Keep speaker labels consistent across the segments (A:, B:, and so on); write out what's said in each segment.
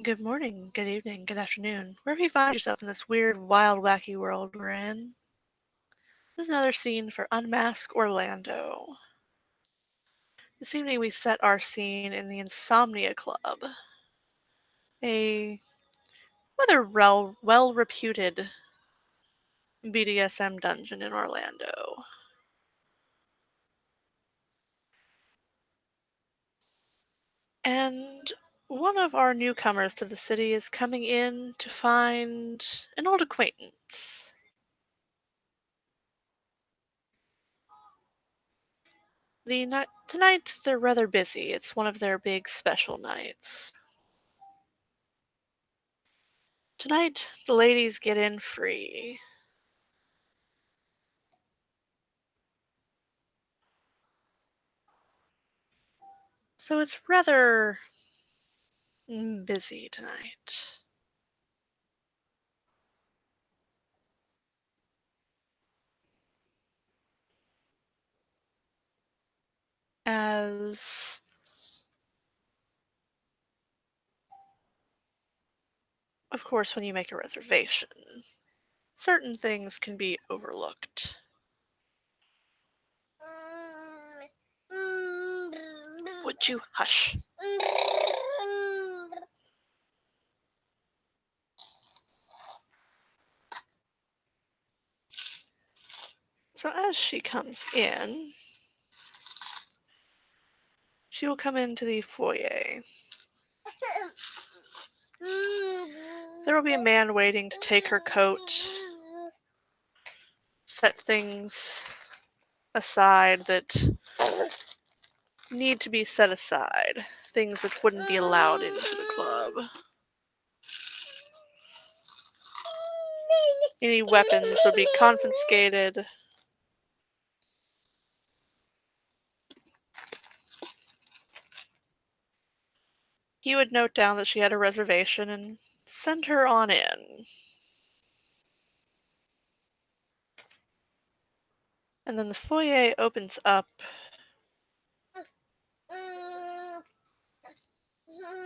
A: Good morning, good evening, good afternoon, wherever you find yourself in this weird, wild, wacky world we're in. This is another scene for Unmask Orlando. This evening we set our scene in the Insomnia Club, a rather well reputed BDSM dungeon in Orlando. And one of our newcomers to the city is coming in to find an old acquaintance. Tonight they're rather busy. It's one of their big special nights. Tonight the ladies get in free. So it's rather busy tonight. As of course, when you make a reservation, certain things can be overlooked. Would you hush? So as she comes in, she will come into the foyer. There will be a man waiting to take her coat, set things aside that need to be set aside, things that wouldn't be allowed into the club. Any weapons would be confiscated. He would note down that she had a reservation and send her on in. And then the foyer opens up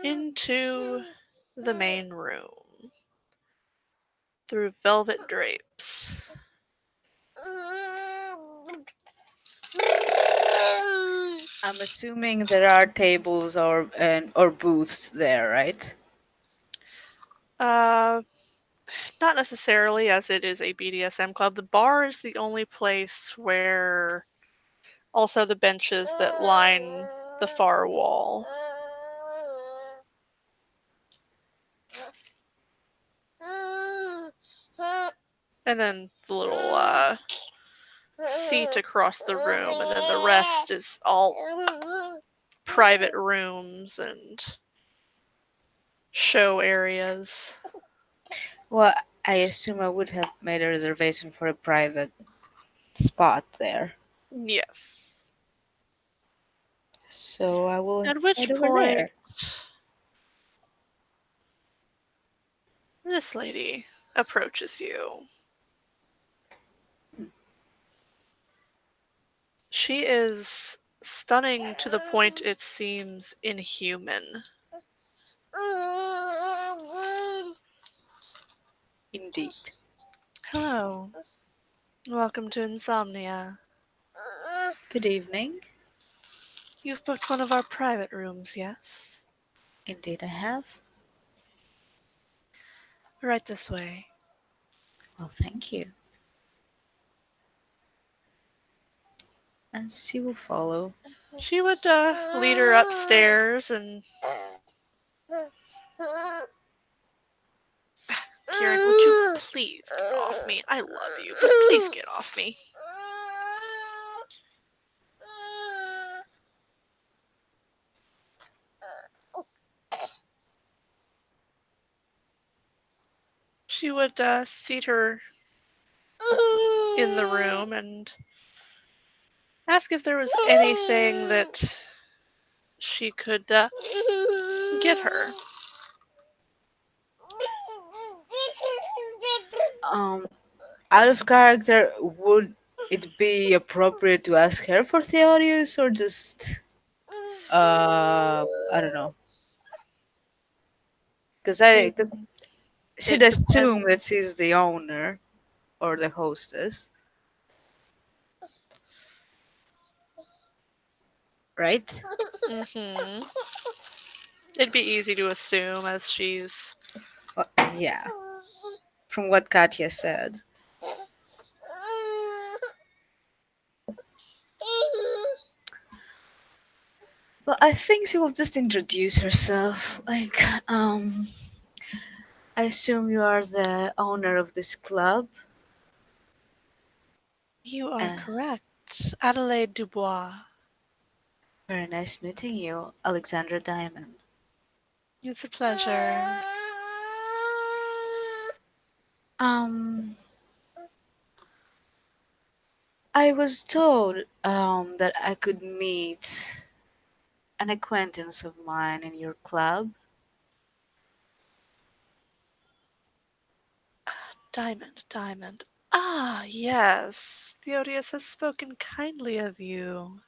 A: into the main room through velvet drapes.
B: I'm assuming there are tables or booths there, right?
A: Uh, Not necessarily, as it is a BDSM club. The bar is the only place where also the benches that line the far wall. And then the little seat across the room, and then the rest is all private rooms and show areas.
B: Well, I assume I would have made a reservation for a private spot there.
A: Yes.
B: So I will
A: At which
B: head over
A: point,
B: there.
A: this lady approaches you. She is stunning to the point it seems inhuman.
B: Indeed.
A: Hello. Welcome to Insomnia.
B: Good evening.
A: You've booked one of our private rooms, yes?
B: Indeed, I have.
A: Right this way.
B: Well, thank you. And she will follow.
A: She would lead her upstairs and... Kieran, would you please get off me? I love you, but please get off me. She would seat her in the room and ask if there was anything that she could get her.
B: Um, Out of character, would it be appropriate to ask her for Theodius or just I don't know. Because I
A: Maybe
B: should
A: it
B: assume
A: depends.
B: that she's the owner or the hostess, right?
A: Hmm. It'd be easy to assume as she's.
B: Yeah, from what Katya said. Well, I think she will just introduce herself. Like, I assume you are the owner of this club.
A: You are
B: Uh,
A: correct. Adelaide Dubois.
B: Very nice meeting you, Alexandra Diamond.
A: It's a pleasure.
B: Um, I was told that I could meet an acquaintance of mine in your club.
A: Diamond, Diamond. Ah, yes. Theodius has spoken kindly of you.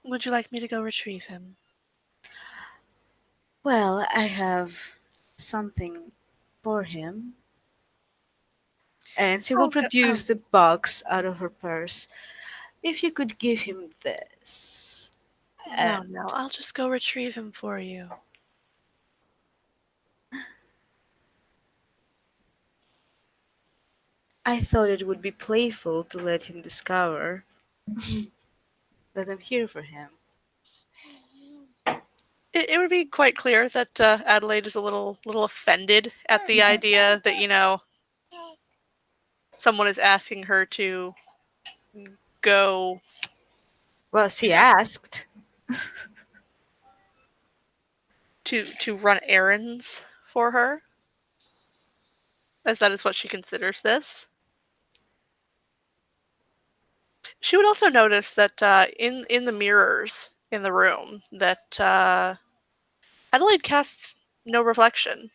A: Would you like me to go retrieve him?
B: Well, I have something for him, and she will
A: Oh, no,
B: produce the box out of her purse. If you could give him this.
A: no,
B: And
A: no. I'll just go retrieve him for you.
B: I thought it would be playful to let him discover that I'm here for him.
A: It would be quite clear that Adelaide is a little offended at the idea that someone is asking her to go
B: Well, she asked.
A: to run errands for her, as that is what she considers this. She would also notice that in the mirrors in the room that Adelaide casts no reflection.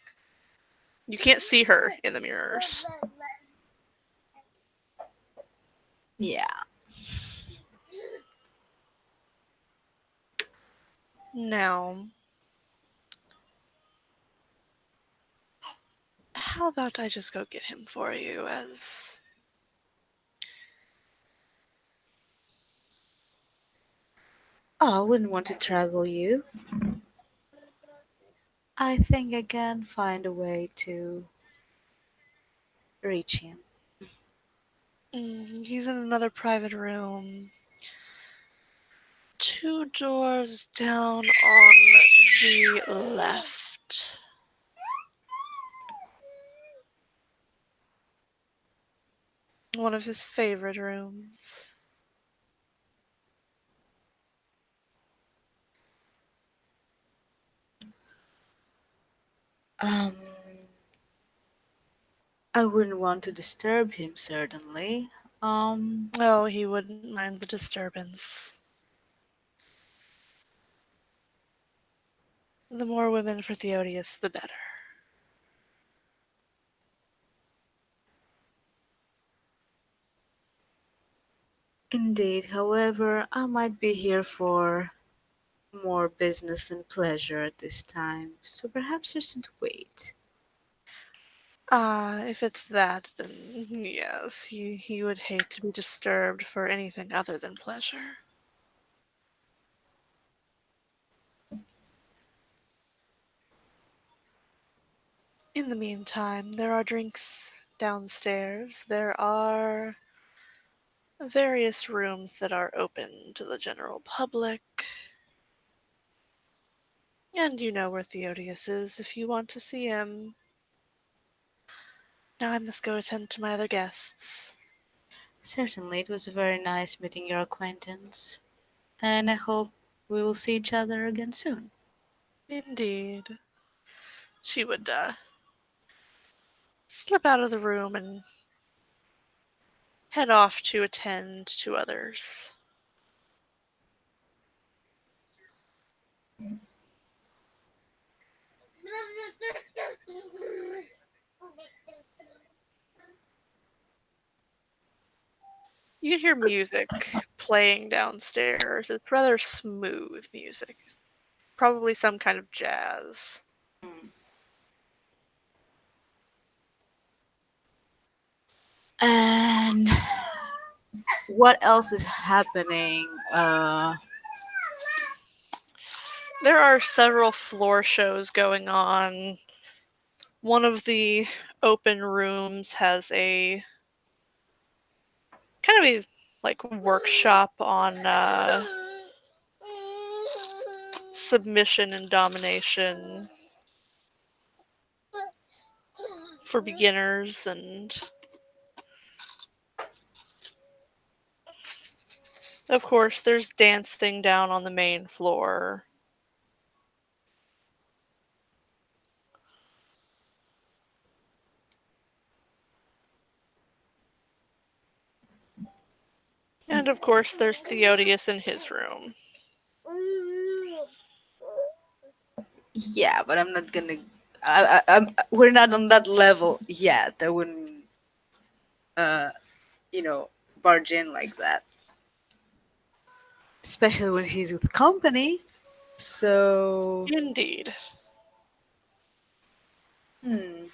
A: You can't see her in the mirrors.
B: Yeah.
A: Now, how about I just go get him for you as
B: Oh, I wouldn't want to trouble you. I think I can find a way to reach him.
A: he's in another private room. 2 doors down on the left. One of his favorite rooms.
B: Um, I wouldn't want to disturb him, certainly. Um,
A: Oh, he wouldn't mind the disturbance. The more women for Theodius, the better.
B: Indeed, however, I might be here for more business than pleasure at this time, so perhaps you should wait.
A: Ah, if it's that, then yes, he would hate to be disturbed for anything other than pleasure. In the meantime, there are drinks downstairs. There are various rooms that are open to the general public. And you know where Theodius is if you want to see him. Now I must go attend to my other guests.
B: Certainly, it was very nice meeting your acquaintance, and I hope we will see each other again soon.
A: Indeed. She would slip out of the room and head off to attend to others. You can hear music playing downstairs. It's rather smooth music, probably some kind of jazz.
B: Hmm. And what else is happening?
A: There are several floor shows going on. One of the open rooms has a kind of a like workshop on submission and domination for beginners, and of course there's dancing down on the main floor. And of course there's Theodius in his room.
B: Yeah, but I'm not gonna. We're not on that level yet. I wouldn't, uh, you know, barge in like that, especially when he's with company. So,
A: Indeed.
B: hmm.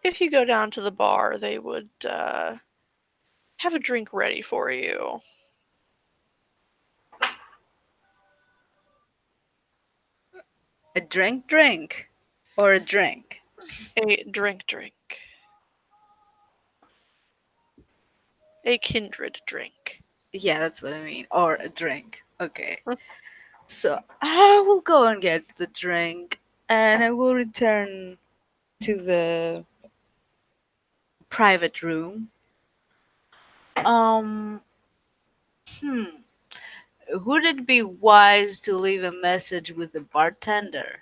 A: If you go down to the bar, they would have a drink ready for you.
B: A drink, or a drink.
A: A drink. A kindred drink.
B: Yeah, that's what I mean. Or a drink. Okay. So I will go and get the drink, and I will return to the private room. Um, hmm. Would it be wise to leave a message with the bartender?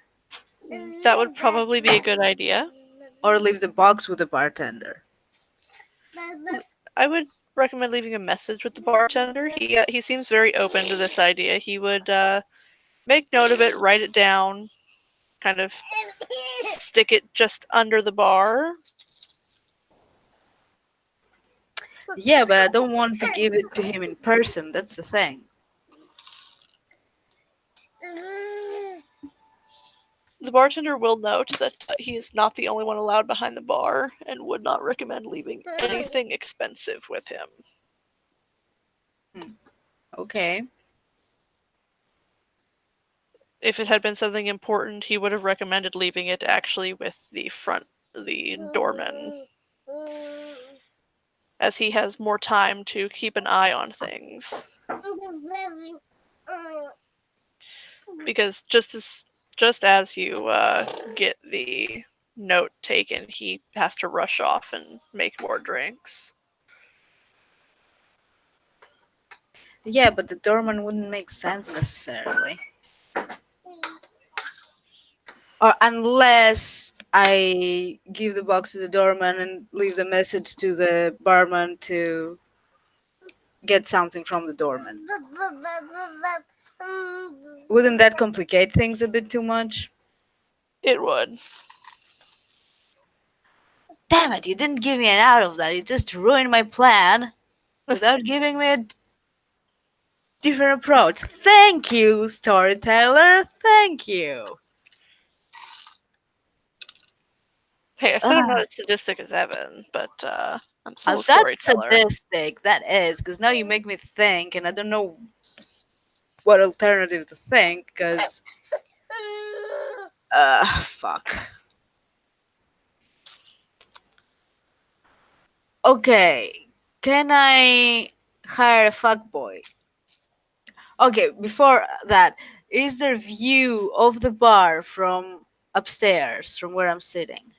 A: That would probably be a good idea.
B: Or leave the box with the bartender?
A: I would recommend leaving a message with the bartender. He seems very open to this idea. He would make note of it, write it down, kind of stick it just under the bar.
B: Yeah, but I don't want to give it to him in person. That's the thing.
A: The bartender will note that he is not the only one allowed behind the bar and would not recommend leaving anything expensive with him.
B: Hmm. Okay.
A: If it had been something important, he would have recommended leaving it actually with the doorman, as he has more time to keep an eye on things. Because just as you get the note taken, he has to rush off and make more drinks.
B: Yeah, but the doorman wouldn't make sense necessarily. Or unless I give the box to the doorman and leave the message to the barman to get something from the doorman. Wouldn't that complicate things a bit too much?
A: It would.
B: Damn it, you didn't give me an out of that. You just ruined my plan without giving me a different approach. Thank you, storyteller. Thank you.
A: Hey, I said I'm not
B: Ah,
A: as sadistic as Evan, but I'm still a
B: that's
A: storyteller.
B: sadistic. That is, because now you make me think, and I don't know what alternative to think, because. Fuck. Okay, can I hire a fuckboy? Okay, before that, is there view of the bar from upstairs, from where I'm sitting?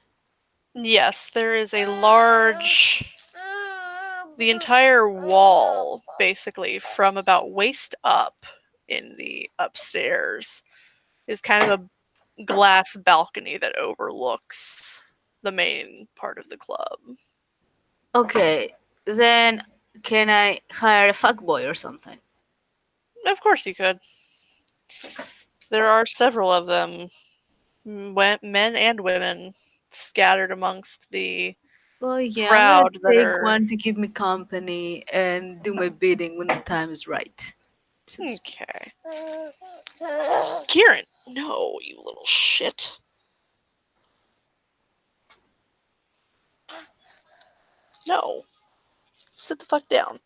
A: Yes, there is a large. The entire wall, basically, from about waist up in the upstairs, is kind of a glass balcony that overlooks the main part of the club.
B: Okay, then can I hire a fuckboy or something?
A: Of course, you could. There are several of them, men and women, scattered amongst the
B: Well, yeah, I'm gonna
A: crowd that
B: take
A: are.
B: one to keep me company and do my bidding when the time is right, so to speak.
A: Okay. Kieran. No, you little shit. No. Sit the fuck down.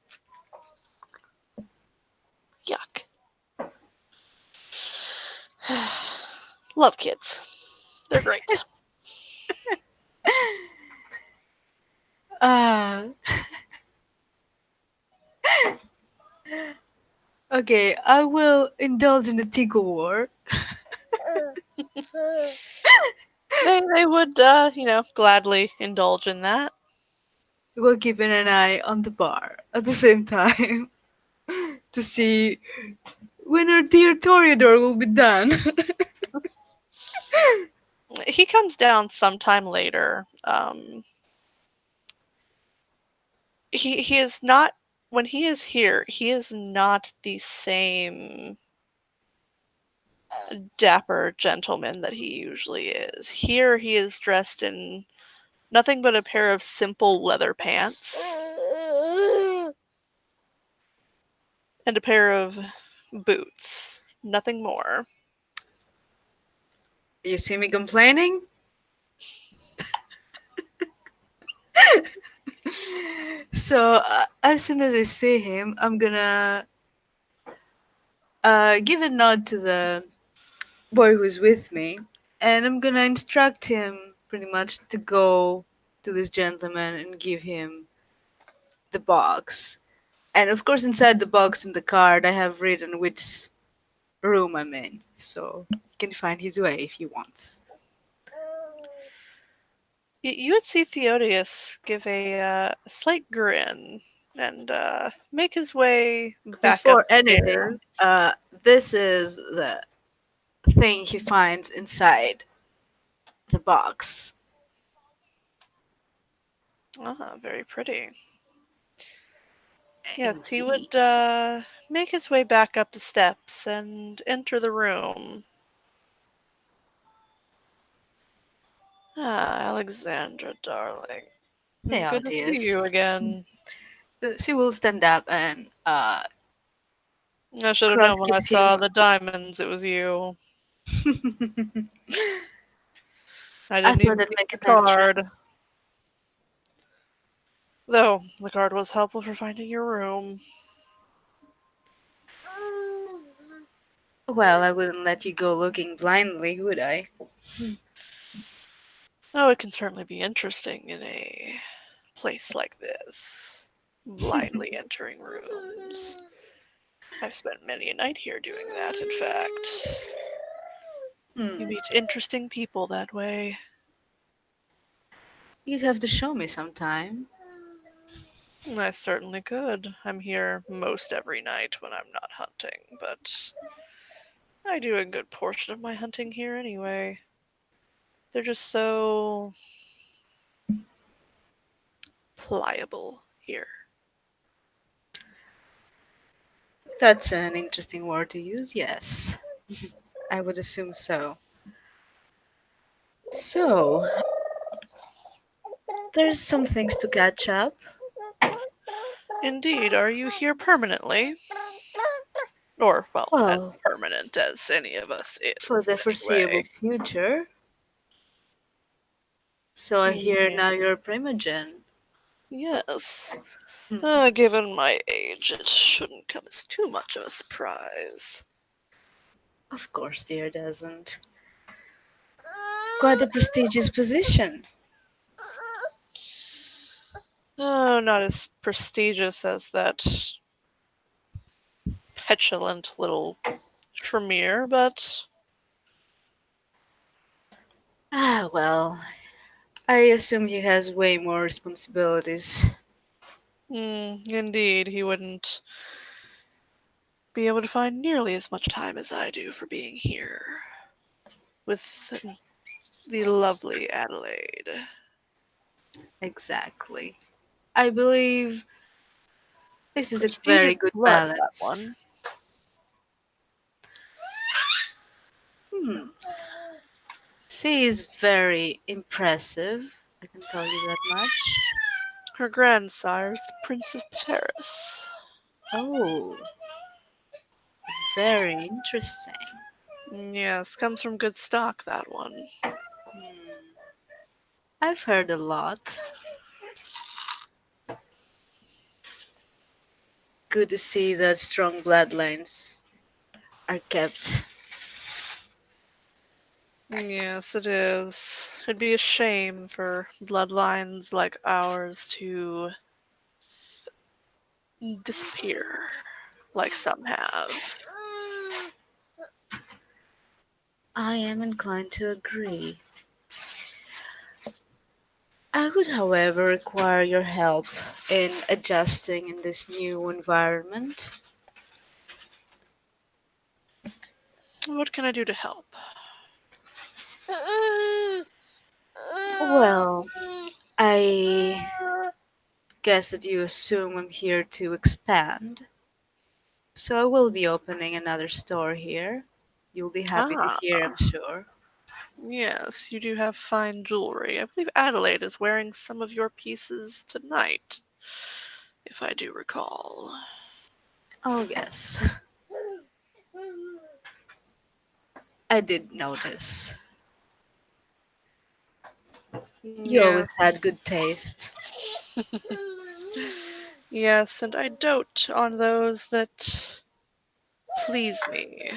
A: Yuck. Love kids. They're great.
B: Uh, okay, I will indulge in the tickle war.
A: They would, gladly indulge in that.
B: We'll keep an eye on the bar at the same time to see when our dear Toreador will be done.
A: He comes down sometime later. He is not when he is here. He is not the same dapper gentleman that he usually is. Here, he is dressed in nothing but a pair of simple leather pants and a pair of boots. Nothing more.
B: You see me complaining? So, as soon as I see him, I'm gonna give a nod to the boy who's with me, and I'm gonna instruct him pretty much to go to this gentleman and give him the box. And of course, inside the box in the card, I have written which room I'm in, so he can find his way if he wants.
A: You would see Theodius give a slight grin and make his way back
B: Before anything,
A: upstairs.
B: this is the thing he finds inside the box.
A: Ah, very pretty. Yes, he
B: Indeed.
A: would make his way back up the steps and enter the room. Ah, Alexandra, darling. It's good to see
B: Theodius.
A: you again.
B: She will stand up and
A: I should have
B: cross
A: known when I
B: kiss him.
A: saw the diamonds it was you. I
B: I
A: didn't
B: thought
A: even
B: I'd
A: keep
B: make
A: the
B: an
A: card.
B: entrance.
A: Though, the card was helpful for finding your room.
B: Well, I wouldn't let you go looking blindly, would I?
A: Oh, it can certainly be interesting in a place like this. Blindly entering rooms. I've spent many a night here doing that, in fact. You
B: Hmm.
A: meet interesting people that way.
B: You'd have to show me sometime.
A: I certainly could. I'm here most every night when I'm not hunting, but I do a good portion of my hunting here anyway. They're just so pliable here.
B: That's an interesting word to use, yes. I would assume so. So, there's some things to catch up.
A: Indeed, are you here permanently? Or, well, as
B: Well,
A: permanent as any of us
B: for
A: is,
B: the foreseeable
A: anyway.
B: future. So I hear
A: Yeah.
B: now you're Primogen.
A: Yes.
B: Hmm.
A: Given my age, it shouldn't come as too much of a surprise.
B: Of course, dear, doesn't. Quite a prestigious position.
A: Oh, not as prestigious as that petulant little Tremere, but
B: Ah, well, I assume he has way more responsibilities.
A: indeed, he wouldn't be able to find nearly as much time as I do for being here with the lovely Adelaide.
B: Exactly. I believe this is a very
A: Prestigious
B: good
A: blood, that
B: balance.
A: one.
B: Hmm. She is very impressive. I can tell you that much.
A: Her grandsire's the Prince of Paris.
B: Oh, very interesting.
A: Yes, comes from good stock, that one.
B: Hmm. I've heard a lot. Good to see that strong bloodlines are kept.
A: Yes, it is. It'd be a shame for bloodlines like ours to disappear, like some have.
B: I am inclined to agree. I would, however, require your help in adjusting in this new environment.
A: What can I do to help?
B: Well, I guess that you assume I'm here to expand, so I will be opening another store here. You'll be happy to
A: Ah,
B: hear, I'm sure.
A: yes, you do have fine jewelry. I believe Adelaide is wearing some of your pieces tonight, if I do recall.
B: Oh, yes, I did notice. You always had
A: Yes.
B: good taste.
A: Yes, and I dote on those that please me.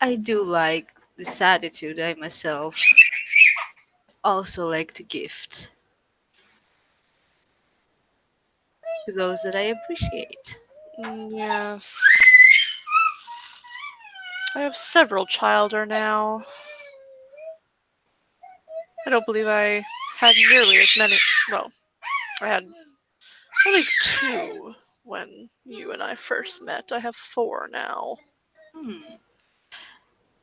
B: I do like this attitude I myself also like to gift to those that I appreciate.
A: Yes. I have several childer now. I don't believe I had nearly as many. Well, I had at least two when you and I first met. I have four now.
B: Hmm.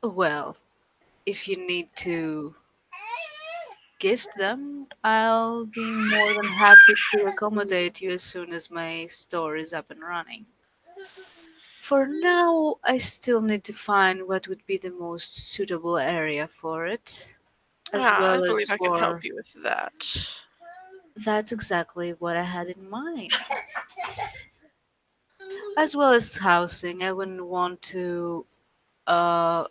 B: Well, if you need to gift them, I'll be more than happy to accommodate you as soon as my store is up and running. For now, I still need to find what would be the most suitable area for it, as
A: Ah, I
B: well
A: believe
B: as
A: I can help
B: for
A: you with that.
B: that's exactly what I had in mind. As well as housing, I wouldn't want to uh,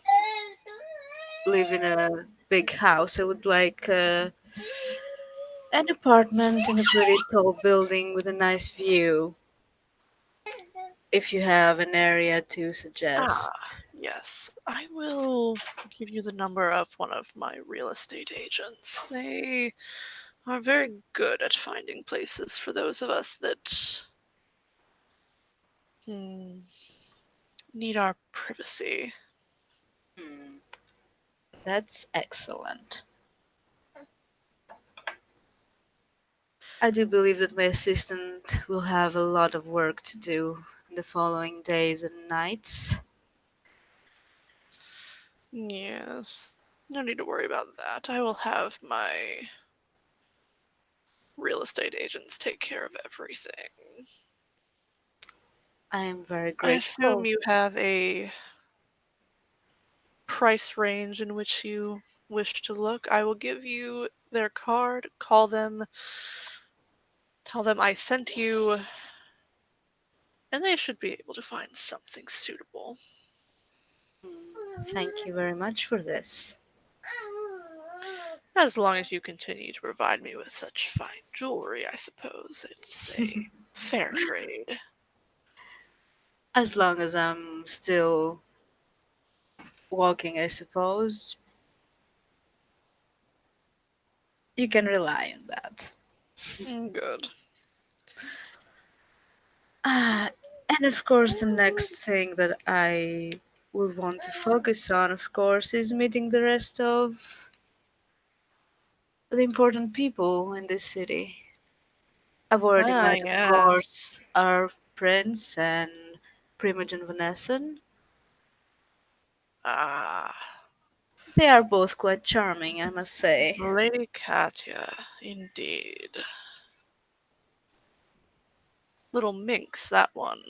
B: live in a big house. I would like an apartment in a pretty tall building with a nice view. If you have an area to
A: Ah,
B: suggest.
A: yes. I will give you the number of one of my real estate agents. They are very good at finding places for those of us that hmm, need our privacy.
B: Hmm, that's excellent. I do believe that my assistant will have a lot of work to do in the following days and nights.
A: Yes. No need to worry about that. I will have my real estate agents take care of everything.
B: I am very
A: I assume
B: grateful.
A: you have a price range in which you wish to look. I will give you their card, call them, tell them I sent you, and they should be able to find something suitable.
B: Thank you very much for this.
A: As long as you continue to provide me with such fine jewelry, I suppose it's a fair trade.
B: As long as I'm still walking, I suppose, you can rely on that.
A: Good.
B: Ah, and of course, the next thing that I will want to focus on, of course, is meeting the rest of the important people in this city. I've already
A: Ah,
B: met, of
A: yes.
B: course, our prince and Primogen Vanesson.
A: Ah,
B: They are both quite charming, I must say.
A: Lady Katya, indeed. Little minx, that one.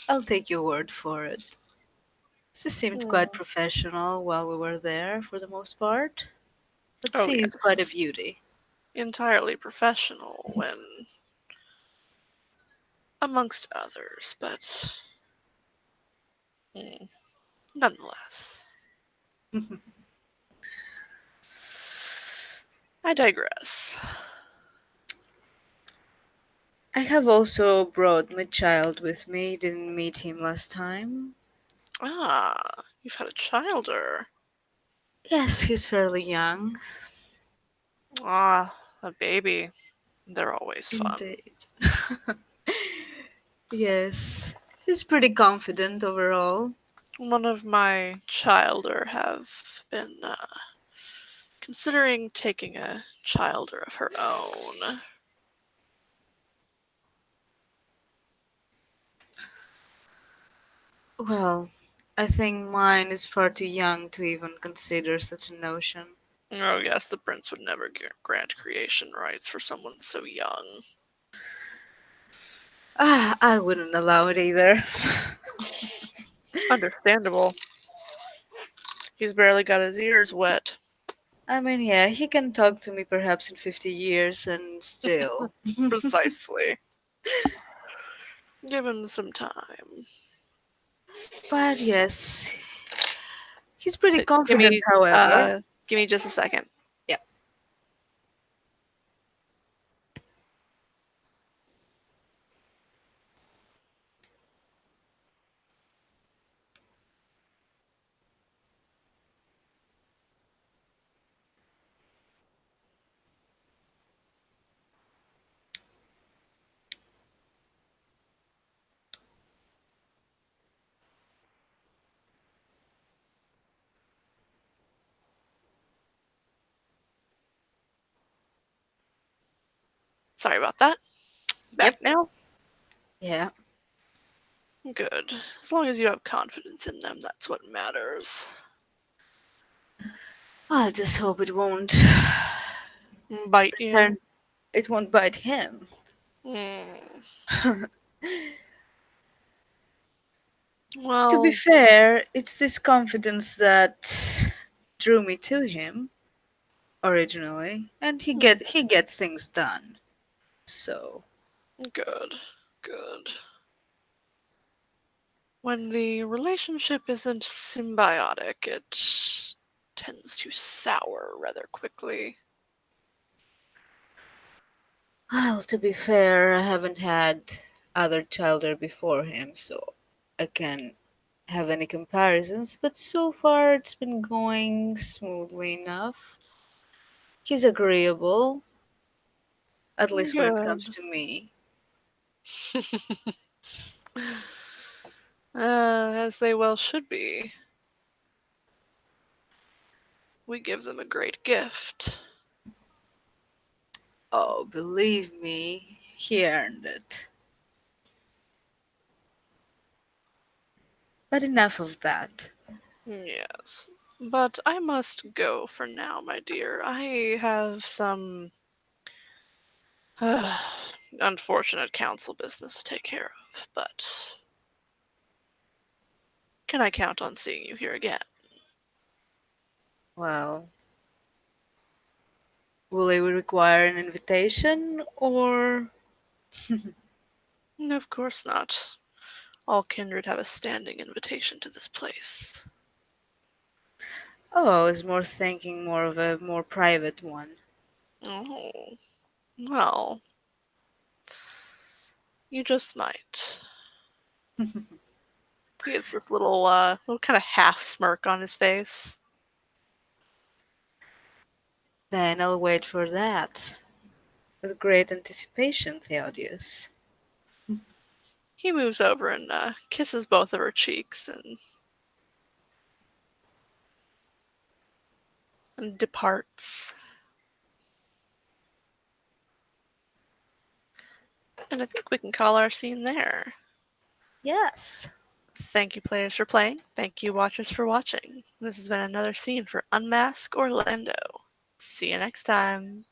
B: I'll take your word for it. She seemed quite
A: Hmm.
B: professional while we were there for the most part, but
A: Oh,
B: she is quite a
A: yes.
B: beauty.
A: Entirely professional when amongst others, but mm, nonetheless. I digress.
B: I have also brought my child with me. Didn't meet him last time.
A: Ah, you've had a childer.
B: Yes, he's fairly young.
A: Ah, a baby. They're always fun.
B: Indeed. Yes, he's pretty confident overall.
A: One of my childer have been considering taking a childer of her own.
B: Well, I think mine is far too young to even consider such a notion.
A: Oh, yes, the prince would never grant creation rights for someone so young.
B: Ah, I wouldn't allow it either.
A: Understandable. He's barely got his ears wet.
B: I mean, yeah, he can talk to me perhaps in 50 years and still.
A: Precisely. Give him some time.
B: But yes, he's pretty
A: Give
B: confident,
A: me,
B: however.
A: give me just a second.
B: Yeah.
A: Sorry about that. Back
B: Yep.
A: now?
B: Yeah.
A: Good. As long as you have confidence in them, that's what matters.
B: I just hope it won't
A: Bite you?
B: turn. It won't bite him.
A: Hmm.
B: To be
A: Well,
B: fair, it's this confidence that drew me to him originally, and he gets things done. So,
A: good. Good. When the relationship isn't symbiotic, it tends to sour rather quickly.
B: well, to be fair, I haven't had other childer before him, so I can't have any comparisons, but so far it's been going smoothly enough. He's agreeable, at least when it comes
A: Good.
B: to me.
A: As they well should be. We give them a great gift.
B: Oh, believe me, he earned it. But enough of that.
A: Yes. But I must go for now, my dear. I have some unfortunate council business to take care of, but can I count on seeing you here again?
B: Well, will it require an invitation or.
A: Of course not. All kindred have a standing invitation to this place.
B: Oh, I was more thinking more of a more private one.
A: Oh, well, you just might. He gets this little kind of half smirk on his face.
B: Then I'll wait for that. With great anticipation, Theodius.
A: He moves over and kisses both of her cheeks and departs. And I think we can call our scene there.
B: Yes.
A: Thank you, players, for playing. Thank you, watchers, for watching. This has been another scene for Unmask Orlando. See you next time.